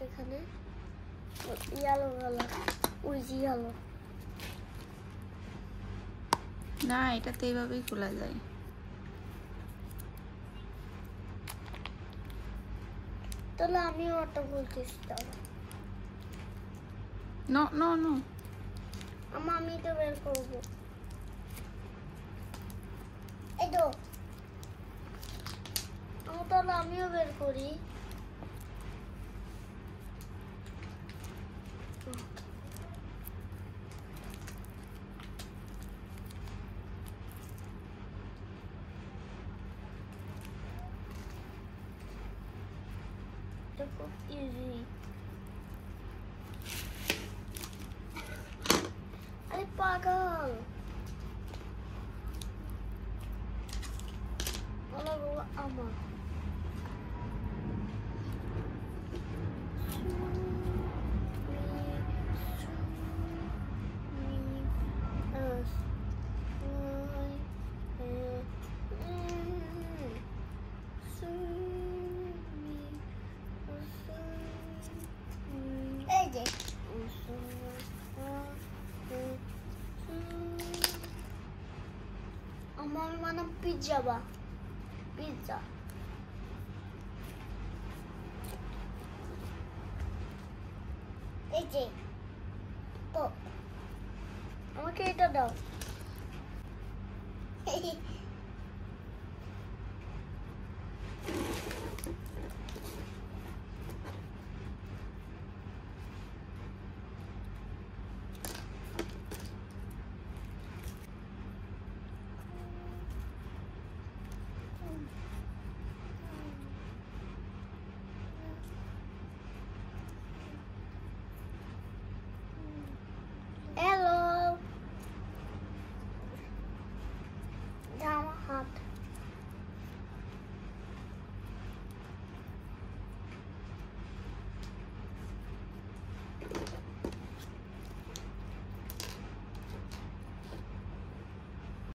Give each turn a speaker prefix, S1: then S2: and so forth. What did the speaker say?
S1: এখানে yellow colour ওই যে ইয়েলো
S2: না এটা তো এইভাবেই খোলা যায়
S1: তাহলে আমি ওটা বলতেছি
S2: নো নো নো
S1: আমি তো বের করবো এই তো তাহলে আমিও বের করি খুব ইজি আরে পাগল আমার আমার মানে পিজ্জা বা পিজ্জা এই যে তো আমাকে এটা দাও